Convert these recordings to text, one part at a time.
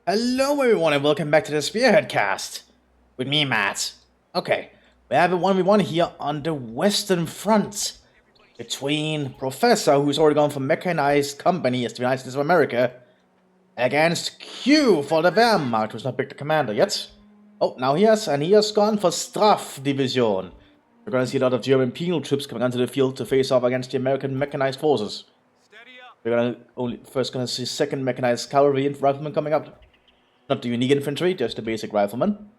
Hello everyone and welcome back to the Spearhead cast with me, Matt. Okay, we have a 1v1 here on the Western Front between Professor, who's already gone for mechanized company as the United States of America, against Q for the Wehrmacht, who's not picked the commander yet. Oh, now he has gone for Straf Division. We're gonna see a lot of German penal troops coming onto the field to face off against the American mechanized forces. We're first gonna see second mechanized cavalry and riflemen coming up. Not the unique infantry, just the basic rifleman.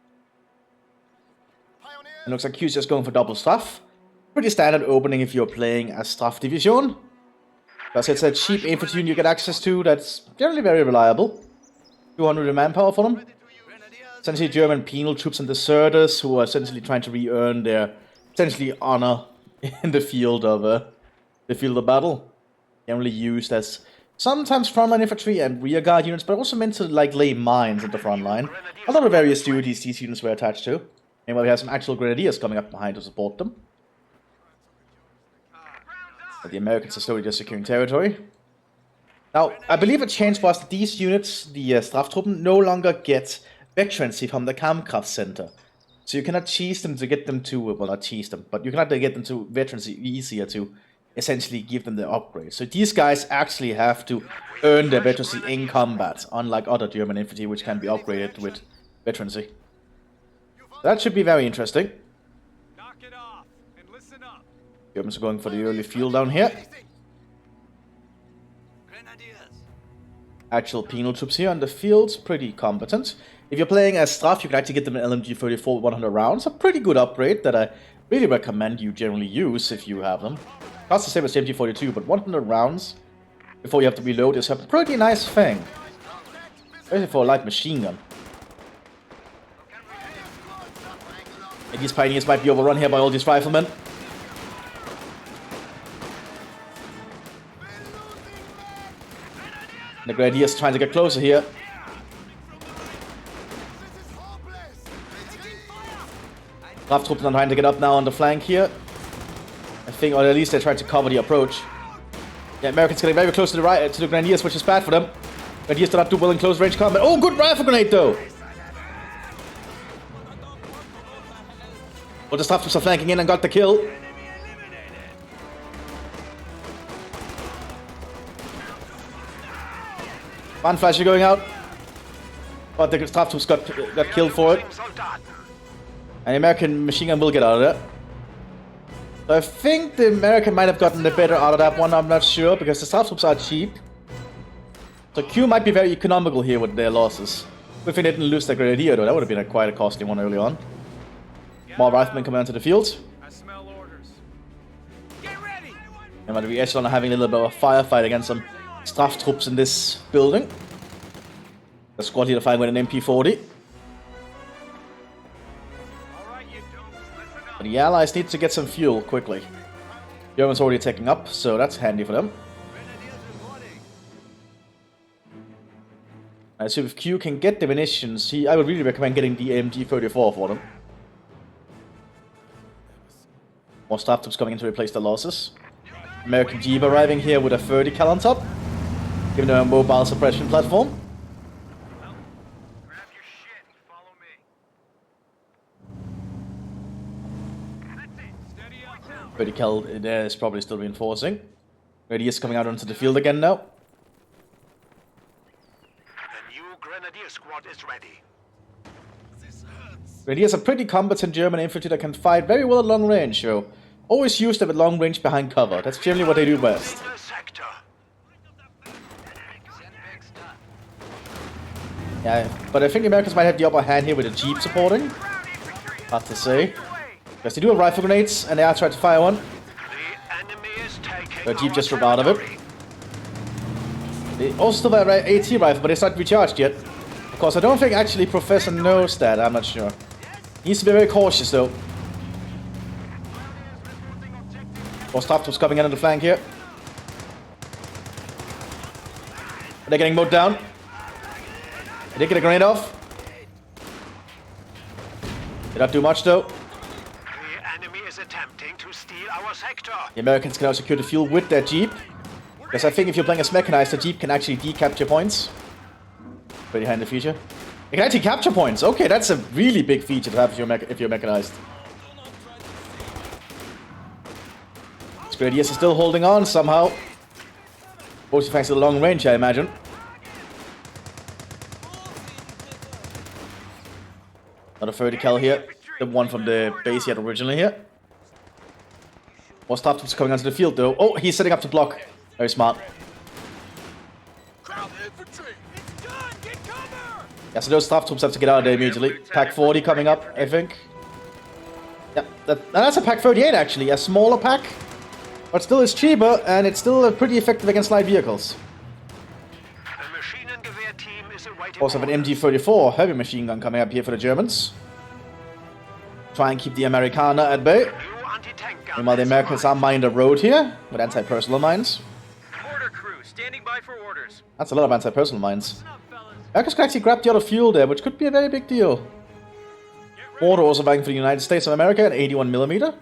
It looks like Q's just going for double Straf. Pretty standard opening if you're playing a Straf Division. Because it's a cheap infantry unit you get access to that's generally very reliable. 200 in manpower for them. Essentially German penal troops and deserters who are essentially trying to re-earn their essentially honor in the field of battle. Generally used as sometimes frontline infantry and rearguard units, but also meant to like lay mines at the front line. A lot of various duties these units were attached to. Meanwhile, we have some actual grenadiers coming up behind to support them. But the Americans are slowly just securing territory. Now, I believe a change was that these units, the Straftruppen, no longer get veterancy from the Kampfkraft Center. So you cannot cheese them to get them to, well, not cheese them, but you cannot get them to veterancy easier to essentially give them the upgrade. So these guys actually have to earn their veterancy in combat, unlike other German infantry, which can be upgraded with veterancy. That should be very interesting. Knock it off and listen up. Germans are going for the early fuel down here. Actual penal troops here on the field, pretty competent. If you're playing as Straf, you can actually get them an LMG-34 with 100 rounds. A pretty good upgrade that I really recommend you generally use if you have them. Costs the same as the MG-42, but 100 rounds before you have to reload is a pretty nice thing. Especially for a light machine gun. And these pioneers might be overrun here by all these riflemen. The grenadiers trying to get closer here. Straftroops are trying to get up now on the flank here. I think, or at least they tried to cover the approach. Yeah, Americans getting very close to the Grenadiers, which is bad for them. Grenadiers do not do well in close range combat. Oh, good rifle grenade though! But the Straftroops are flanking in and got the kill. One flasher going out. But the Straftroops got killed for it. And the American machine gun will get out of there. So I think the American might have gotten the better out of that one, I'm not sure, because the Straftroops are cheap. So Q might be very economical here with their losses. If they didn't lose their Grenadier though, that would have been quite a costly one early on. More riflemen coming onto the field. I smell orders. Get ready. And the Echelon are having a little bit of a firefight against some Straftroops in this building. The squad leader fighting with an MP40. But the Allies need to get some fuel quickly. Germans already taking up, so that's handy for them. I assume if Q can get the munitions, I would really recommend getting the MG-34 for them. More Straftroops coming in to replace the losses. American Jeep arriving here with a 30 cal on top, giving them a mobile suppression platform. 30 cal there is probably still reinforcing. Grenadiers coming out onto the field again now. The new Grenadier squad is ready. Grenadiers are pretty competent German infantry that can fight very well at long range, so always use them at long range behind cover. That's generally what they do best. Yeah, but I think the Americans might have the upper hand here with the Jeep supporting. Hard to say. Because they do have rifle grenades, and they are trying to fire one. The Jeep just dropped out of it. They also have an AT rifle, but it's not recharged yet. Of course, I don't think actually Professor knows that, I'm not sure. He needs to be very cautious though. More Straftroops coming in on the flank here. They're getting mowed down. They did get a grenade off. Did not do much though. The Americans can now secure the fuel with their Jeep. Because I think if you're playing as mechanized, the Jeep can actually decapture points. Pretty high in the future. You can actually capture points. Okay, that's a really big feature to have if you're mechanized. Grenadiers are still holding on somehow. Mostly thanks to the long range, I imagine. Another 30 cal here. The one from the base he had originally here. More staff troops coming onto the field though. Oh, he's setting up to block. Very smart. Yeah, so those staff troops have to get out of there immediately. Pack 40 coming up, I think. Yeah, that's a pack 38 actually. A smaller pack. But still it's cheaper, and it's still pretty effective against light vehicles. Also have an MG-34 heavy machine gun coming up here for the Germans. Try and keep the Americana at bay. Meanwhile, the Americans are mining the road here with anti-personnel mines. Order crew, standing by for orders. That's a lot of anti-personnel mines. Americans can actually grab the other fuel there, which could be a very big deal. Mortar also buying for the United States of America at 81mm.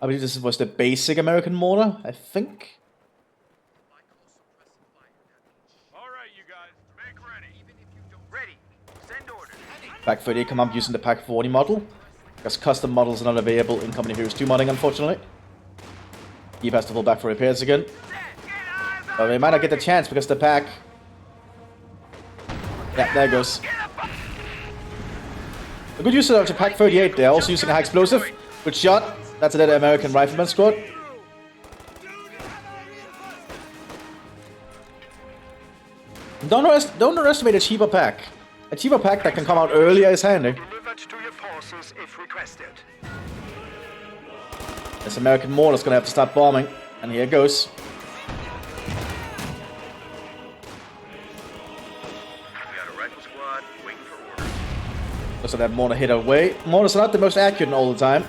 I believe this was the basic American mortar, I think. Alright, you guys, make ready. Even if you don't ready, send orders. Pack 30 come up using the Pack 40 model. Because custom models are not available in Company Heroes 2 modding, unfortunately. Keep has to pull back for repairs again. But they might not get the chance because the pack... Yeah, there it goes. A good use of the Pack 38 there, also using a high explosive. Good shot. That's a dead American rifleman squad. Don't underestimate a cheaper pack. A cheaper pack that can come out earlier is handy. Delivered to your forces if requested. This American mortar's gonna have to start bombing. And here it goes. We got a rifle squad waiting for orders. Looks like that mortar hit away. Mortars are not the most accurate all the time.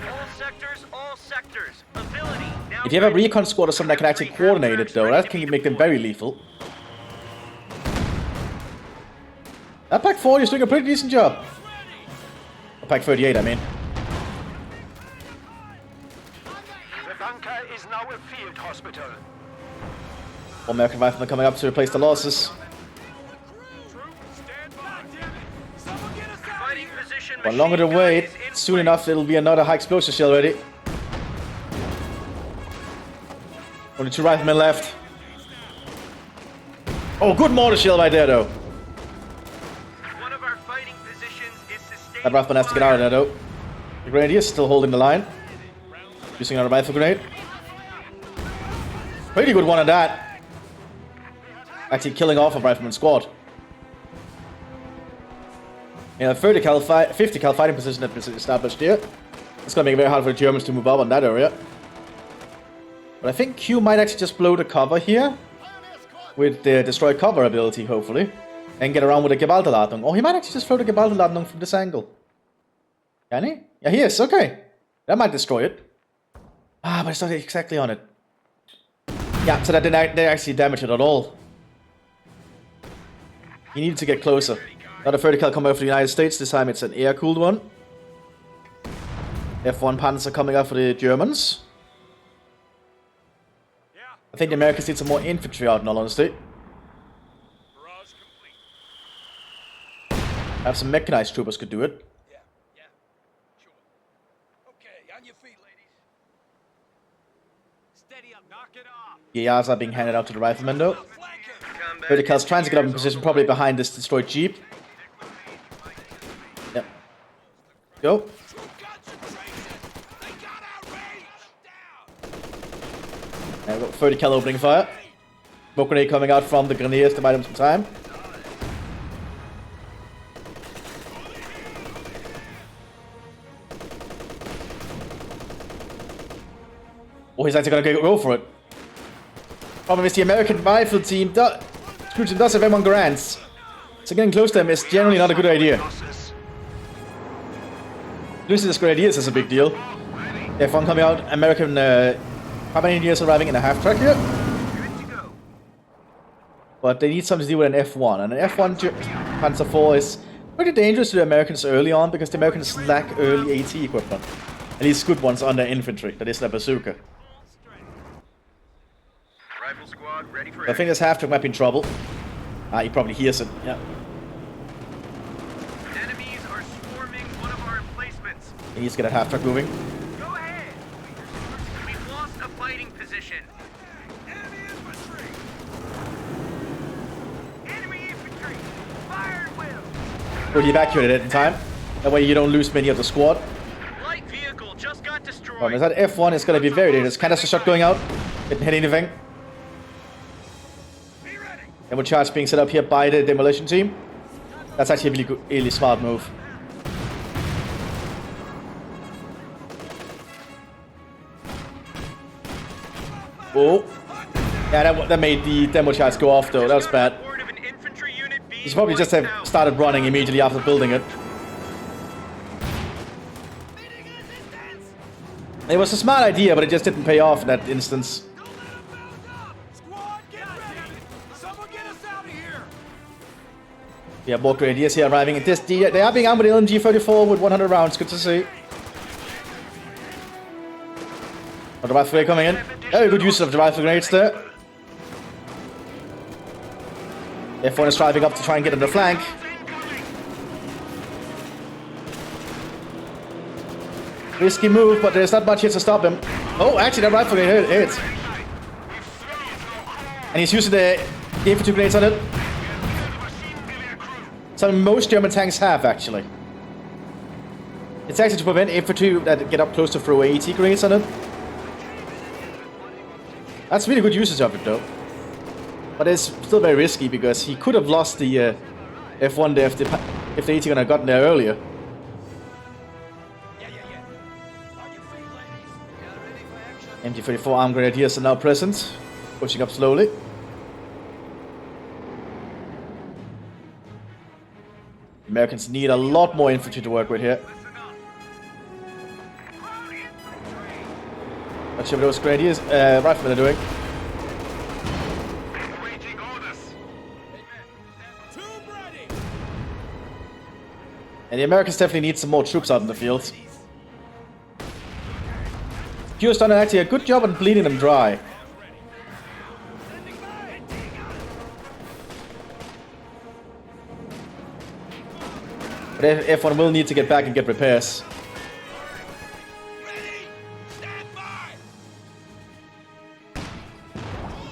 All sectors, ability. Now If you have a recon squad or something that can actually coordinate it though, that can make them very lethal. That Pack 40 is doing a pretty decent job. Or Pack 38, I mean. The bunker is now a field hospital. More American riflemen coming up to replace the losses. But longer to wait. Soon enough, it'll be another high explosive shell ready. Only 2 riflemen left. Oh, good mortar shell right there, though. One of our fighting positions is sustained. That rifleman has to get out of there, though. The grenadier is still holding the line. Using another rifle grenade. Pretty good one on that. Actually killing off a rifleman squad. Yeah, 50 cal fighting position that was established here. It's gonna make it very hard for the Germans to move up on that area. But I think Q might actually just blow the cover here. With the destroy cover ability, hopefully. And get around with the Gewaltladung. Oh, he might actually just throw the Gewaltladung from this angle. Can he? Yeah, he is. Okay. That might destroy it. Ah, but it's not exactly on it. Yeah, so that didn't actually damage it at all. He needed to get closer. Another 30 cal coming over for the United States. This time it's an air-cooled one. F1 Panzer coming out for the Germans. I think the Americans need some more infantry out, in all honesty. Have some mechanized troopers could do it. Yeah, sure. Okay, on your feet, ladies. Steady up, knock it off. GAs are being handed out to the riflemen, though. 30 cal's trying to get up in position, probably behind this destroyed Jeep. Yep. Go. And we've got 30 cal opening fire. Smoke grenade coming out from the Grenadiers to buy them some time. Oh, he's actually gonna go for it. Problem is the American rifle team does have M1 Garands. So getting close to them is generally not a good idea. Losing this Grenadiers is a big deal. F1 coming out, American Engineers arriving in a half-track here. But they need something to do with an F1. And an F1 Panzer IV is pretty dangerous to the Americans early on because the Americans lack early AT equipment. At least good ones on their infantry, that is their bazooka. Rifle squad ready for I think this half-track might be in trouble. Ah, he probably hears it, yeah. He needs to get that half truck moving. Go ahead. We've lost a fighting position. Enemy infantry. Enemy infantry. Fire at will. Well, he evacuated it in time. That way you don't lose many of the squad. Light vehicle just got destroyed. Is that F1 is going to be very dangerous. Canister shot going out. Didn't hit anything. Be ready. Demo charge being set up here by the demolition team. That's actually a really good, really smart move. Oh. Yeah, that made the demo charge go off though. That was bad. Report of an infantry unit being He should probably just have wiped out. started running immediately after building it. It was a smart idea, but it just didn't pay off in that instance. Squad, get ready. Someone get us out of here. We have more grenadiers here arriving. They are being armed with LMG-34 with 100 rounds. Good to see. Oh, the rifle grenade coming in. Very good use of the rifle grenades there. F1 is driving up to try and get on the flank. Risky move, but there's not much here to stop him. Oh, actually, that rifle grenade hit. And he's using the infantry grenades on it. Something most German tanks have, actually. It's actually to prevent infantry that get up close to throw AT grenades on it. That's really good usage of it, though. But it's still very risky because he could have lost the F1 there if the AT gun had gotten there earlier. MG-34 armed grenadiers are now present, pushing up slowly. Americans need a lot more infantry to work with here. Not sure what those grenadiers, riflemen are doing. And the Americans definitely need some more troops out in the field. Q's done actually a good job on bleeding them dry. But F1 will need to get back and get repairs.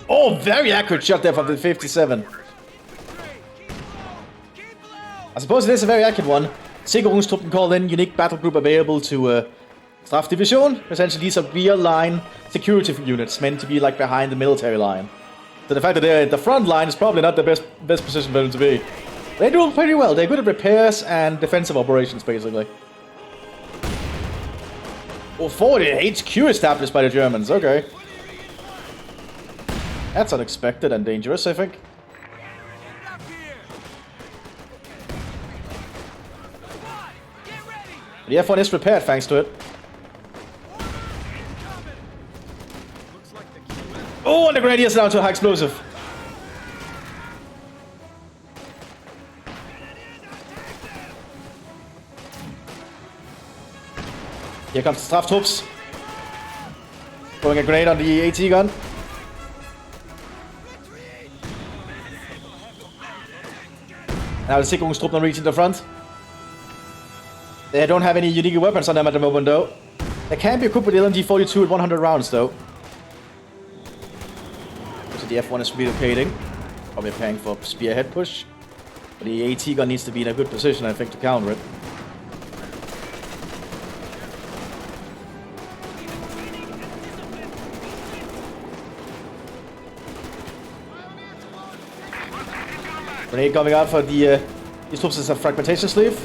Oh, very accurate shot there from the 57. I suppose it is a very accurate one. Sicherung's Truppen called in, unique battle group available to Strafdivision. Essentially, these are real line security units meant to be like behind the military line. So the fact that they're at the front line is probably not the best position for them to be. They do pretty well. They're good at repairs and defensive operations, basically. Oh, 40 HQ established by the Germans. Okay. That's unexpected and dangerous, I think. The F1 is repaired thanks to it. Oh, and the grenadiers down to a high explosive. Here comes the Straftrupps. Throwing a grenade on the AT gun. Now the Sicherungstruppen are reaching the front. They don't have any unique weapons on them at the moment, though. They can be equipped with the LMG-42 with 100 rounds, though. So the F1 is relocating. Probably paying for spearhead push. But the AT gun needs to be in a good position, I think, to counter it. Grenade coming out for the these troops is a fragmentation sleeve.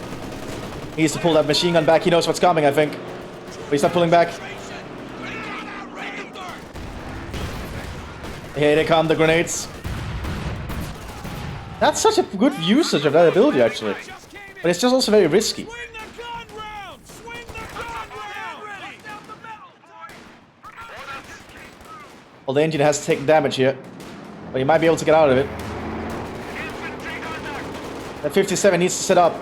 He needs to pull that machine gun back. He knows what's coming, I think. But he's not pulling back. Here they come, the grenades. That's such a good usage of that ability, actually. But it's just also very risky. Well, the engine has taken damage here. But he might be able to get out of it. That 57 needs to set up.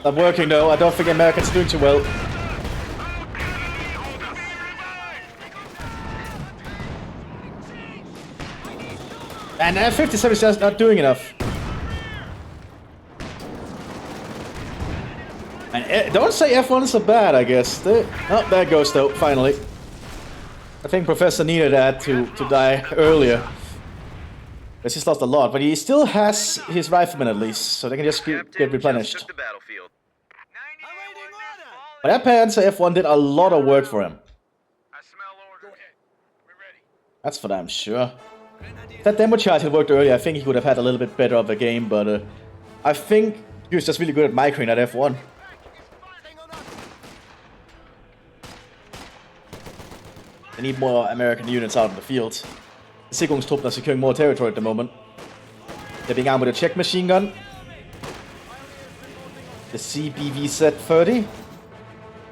Not working though. I don't think Americans are doing too well. And F-57 is just not doing enough. And don't say F1s are bad, I guess. Oh, there goes though, finally. I think Professor needed that to die earlier. Because he's lost a lot, but he still has his riflemen at least, so they can just get replenished. But that Panzer F1 did a lot of work for him. That's for damn sure. If that demo charge had worked earlier, I think he would have had a little bit better of a game, but I think he was just really good at microing at F1. They need more American units out in the field. The Sicherungstruppen are securing more territory at the moment. They're being armed with a Czech machine gun. The CBVZ-30.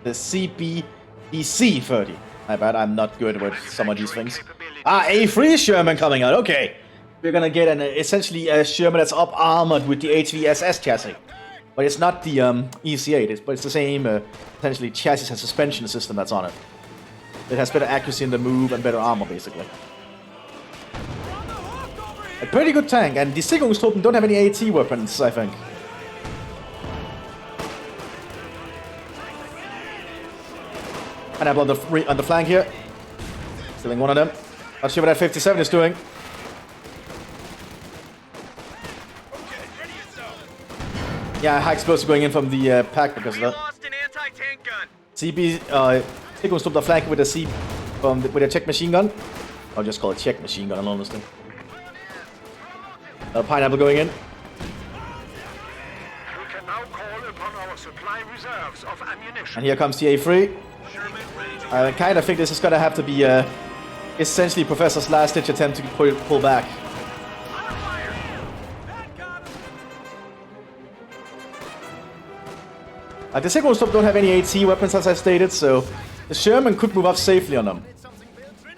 The CBVC-30. My bad, I'm not good with some of these things. Ah, A3 Sherman coming out, okay. We're gonna get essentially a Sherman that's up-armored with the HVSS chassis. But it's not the EC8, but it's the same essentially chassis and suspension system that's on it. It has better accuracy in the move and better armor, basically. A pretty good tank, and the Sicherungstruppen don't have any AT weapons, I think. Pineapple on the flank here. Killing one of them. Not sure what that 57 is doing. Yeah, high explosive going in from the pack because of that. Sicherungstruppen are flanking with a with a Czech machine gun. I'll just call it Czech machine gun, honestly. Pineapple going in. We can now call upon our supply reserves of ammunition. And here comes the A3. I kind of think this is going to have to be essentially Professor's last-ditch attempt to pull back. The Sicherungstruppen don't have any AT weapons, as I stated, so the Sherman could move up safely on them.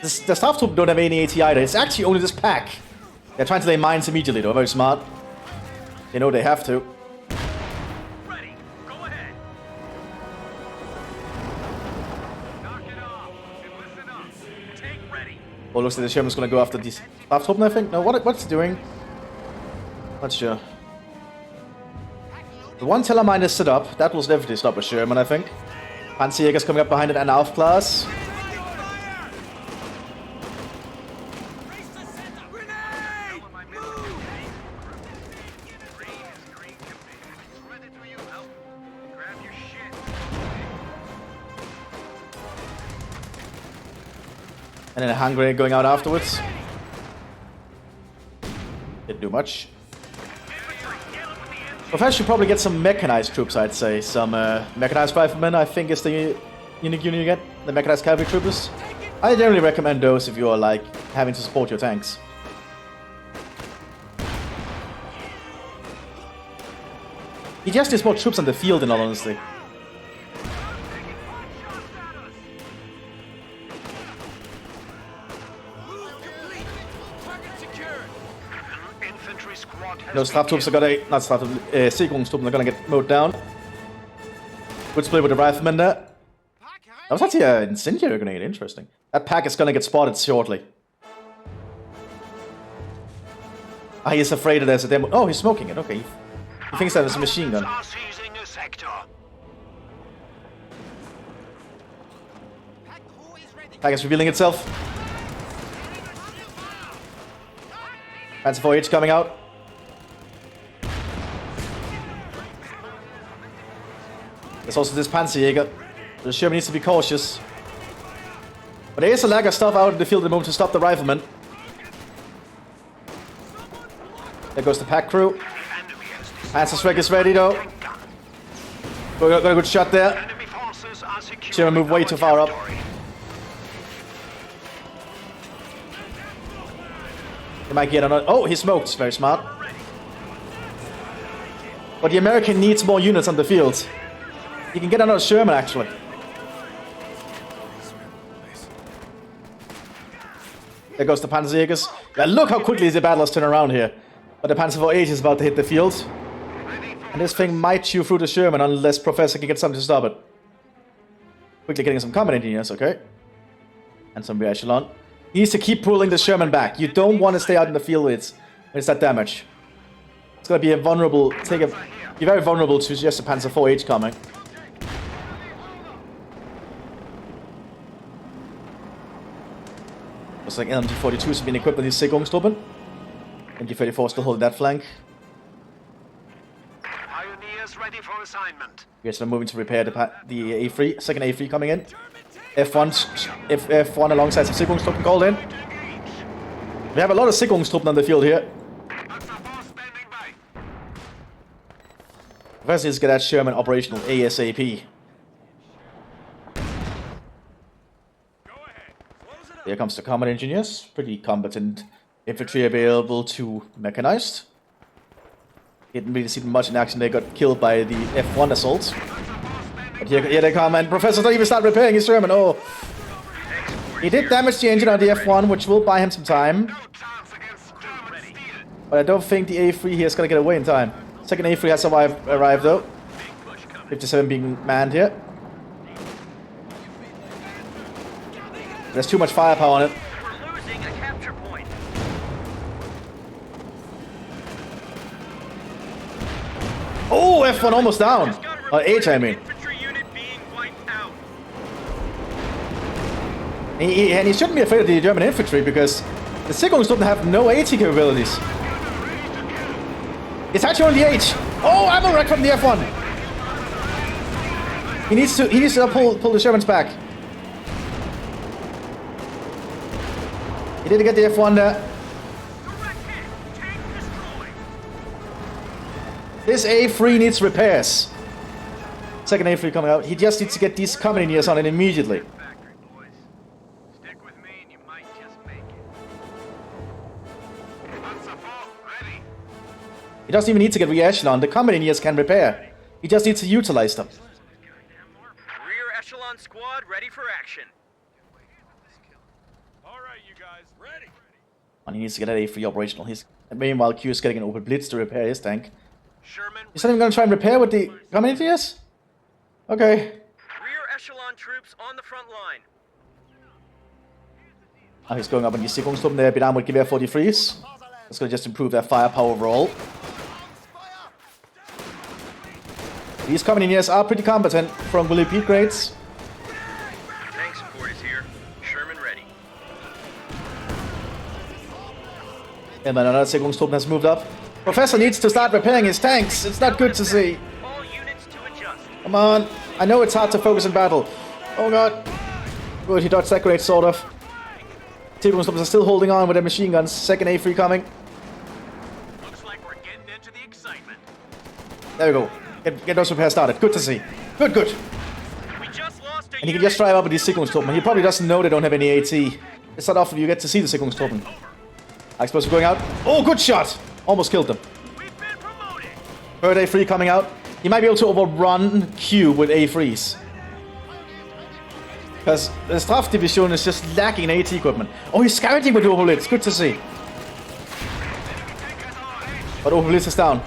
The Stafftroopen don't have any AT either. It's actually only this pack. They're trying to lay mines immediately, though. Very smart. They know they have to. Ready. Go ahead. Knock it off. And listen up. Take ready. Oh, looks like the Sherman's gonna go after these Stafftroopen, I think. No, what's it doing? Not sure. The one Tellermine is set up. That will definitely stop a Sherman, I think. Panzerjäger's coming up behind it and Aufglas. And then a hand grenade going out afterwards. Didn't do much. Professor should probably get some mechanized troops, I'd say. Some mechanized riflemen, I think, is the unique unit you get. The mechanized cavalry troopers. I generally recommend those if you are, like, having to support your tanks. He just needs more troops on the field, in all honesty. No, Stafftroops are gonna... Not Stafftroops, Sicherungstruppen are gonna get mowed down. Good split with the riflemen there. That was actually an incendiary grenade, interesting. That pack is gonna get spotted shortly. Ah, he is afraid that there's a demo... Oh, he's smoking it, okay. He thinks that it's a machine gun. Pack is revealing itself. Panzer 4H coming out. There's also this Panzerjäger. The Sherman needs to be cautious. But there is a lack of stuff out in the field at the moment to stop the riflemen. There goes the pack crew. Panzerschreck is ready though. Got a good shot there. Sherman moved way too far up. They might get another... Oh, he smoked. Very smart. But the American needs more units on the field. You can get another Sherman, actually. There goes the Panzerjägers. Yeah, look how quickly the battlers turn around here. But the Panzer 4H is about to hit the field. And this thing might chew through the Sherman unless Professor can get something to stop it. Quickly getting some combat engineers, okay. And some rear echelon. He needs to keep pulling the Sherman back. You don't want to stay out in the field when it's that damage. It's gonna be a vulnerable. Be very vulnerable to just a Panzer IV-H coming. Looks like LMG-42s have been equipped with these Sicherungstruppen. MG-34 still holding that flank. Pioneers ready for assignment. Yes, they're moving to repair the A3. Second A3 coming in. F1 alongside some Sicherungstruppen called in. We have a lot of Sicherungstruppen on the field here. First, let's get that Sherman operational ASAP. Here comes the combat engineers. Pretty competent infantry available to mechanized. Didn't really see them much in action. They got killed by the F1 assault. But here they come, and Professor don't even start repairing his Sherman. Oh, he did damage the engine on the F1, which will buy him some time. But I don't think the A3 here is gonna get away in time. Second A3 has arrived though. 57 being manned here. There's too much firepower on it. We're losing a capture point. Oh, F1 almost down. H, I mean. Infantry unit being wiped out. And he shouldn't be afraid of the German infantry because the Sicherungstruppen have no AT capabilities. It's actually on the H. Oh, ammo wreck from the F1. He needs to pull the Shermans back. He didn't get the F1 there. This A3 needs repairs. Second A3 coming out. He just needs to get these combat engineers on it immediately. Stick with me and you might just make it. He doesn't even need to get re-echelon. The combat engineers can repair. He just needs to utilize them. Rear echelon squad ready for action. Alright, you guys, ready? And he needs to get that A3 operational. Meanwhile, Q is getting an open blitz to repair his tank. Sherman, He's not even going to try and repair with the combat engineers? Okay. Rear echelon troops on the front line. Oh, he's going up on the Sicherungstruppen there, been armed with Gewehr 43s. That's going to just improve their firepower overall. These combat engineers are pretty competent from Willy Pete grades. Tank support is here. Sherman ready. And then another Sicherungstruppen has moved up. Professor needs to start repairing his tanks. It's not good to see. All units to adjust. Come on. I know it's hard to focus in battle. Oh god. Good, he dodged that great, sort of. Sicherungstruppen are still holding on with their machine guns. Second A3 coming. looks like we're getting into the excitement. There we go. Get those repairs started. Good to see. Good. We just lost a And he can just drive up with these Sicherungstruppen. He probably doesn't know they don't have any AT. It's not often you get to see the Sicherungstruppen. Explosive going out. Oh, good shot! Almost killed them. We've been promoted. Third A3 coming out. He might be able to overrun Q with A3s. Because the Staff Division is just lacking in AT equipment. Oh, he's scouting with the Overblitz. Good to see. But Overblitz is down.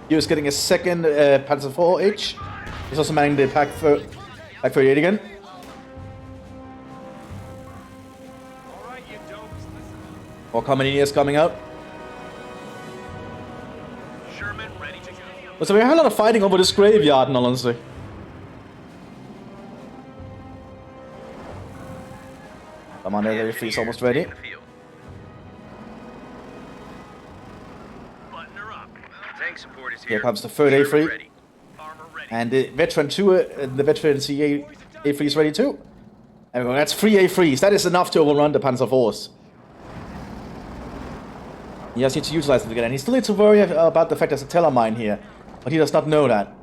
He was getting a second Panzer IV-H. He's also manning the Pack 38 again. More combat engineers coming out. Sherman ready to go. So we have a lot of fighting over this graveyard, in all honesty. Come on, there, he's almost ready. The field. Button her up. Tank support is here. Here comes the third A3. Ready. Armor ready. And the Veteran 2, the Veteran CA A3 is ready too. And we're going, that's 3 A3s. That is enough to overrun the Panzer IVs. He just needs to utilize it again. And he still needs to worry about the fact there's a telemine here. But he does not know that.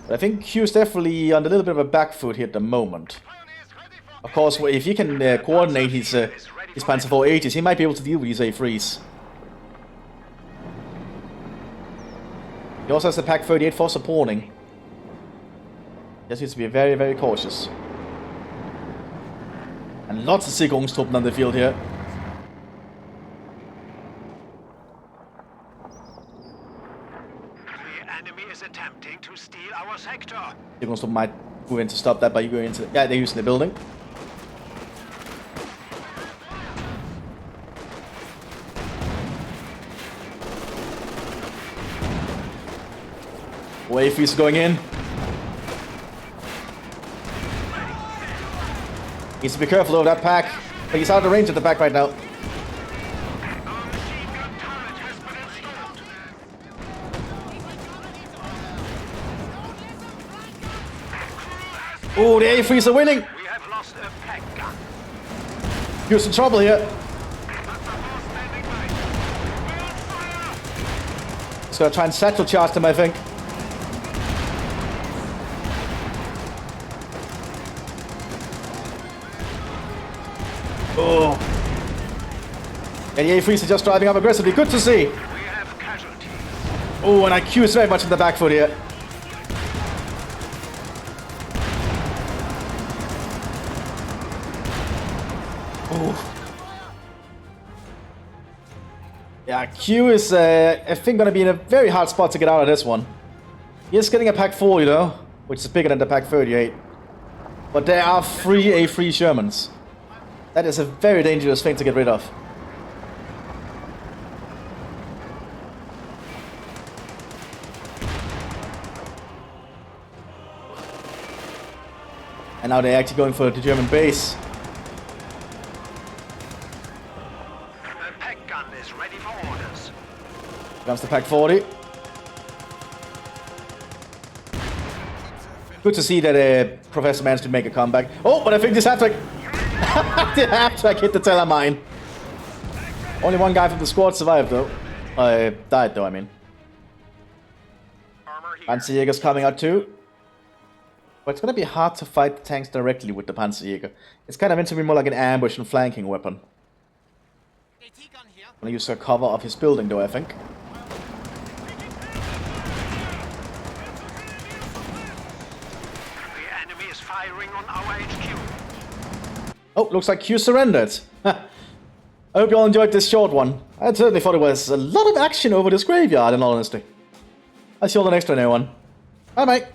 But I think Q is definitely on a little bit of a back foot here at the moment. Of course, if he can coordinate his Panzer IV-Hs, he might be able to deal with these A3s. He also has the Pack 38 for supporting. Just needs to be very, very cautious. And lots of Sicherungstruppen on the field here. enemy is attempting to steal our sector. Sicherung might move in to stop that by going into... Yeah, they're using the building. Wave is going in. Needs to be careful of that pack. But he's out of range at the back right now. Our machine gun turret has been installed. Oh, the A3s are winning. We have lost a pack gun. Here's some trouble here. Just gotta try and satchel charge them, I think. Oh. And the A3s are just driving up aggressively. Good to see. We have casualties. Oh, and IQ is very much in the back foot here. Oh. Yeah, Q is, I think, going to be in a very hard spot to get out of this one. He is getting a pack 4, you know, which is bigger than the pack 38. But there are 3 A3 Shermans. That is a very dangerous thing to get rid of. And now they're actually going for the German base. The pack gun is ready for orders. Here comes the pack 40. Good to see that Professor managed to make a comeback. Oh, but I think this hat-trick... the hat-trick hit the telemine. Only one guy from the squad survived, though. Died, though, I mean. Armor here. Panzerjäger's coming out, too. But it's gonna be hard to fight the tanks directly with the Panzerjäger. It's kind of meant to be more like an ambush and flanking weapon. Gonna use the cover of his building, though, I think. The enemy is firing on our HQ. Oh, looks like Q surrendered. I hope you all enjoyed this short one. I certainly thought it was a lot of action over this graveyard, in all honesty. I'll see you all the next one, everyone. Bye-bye.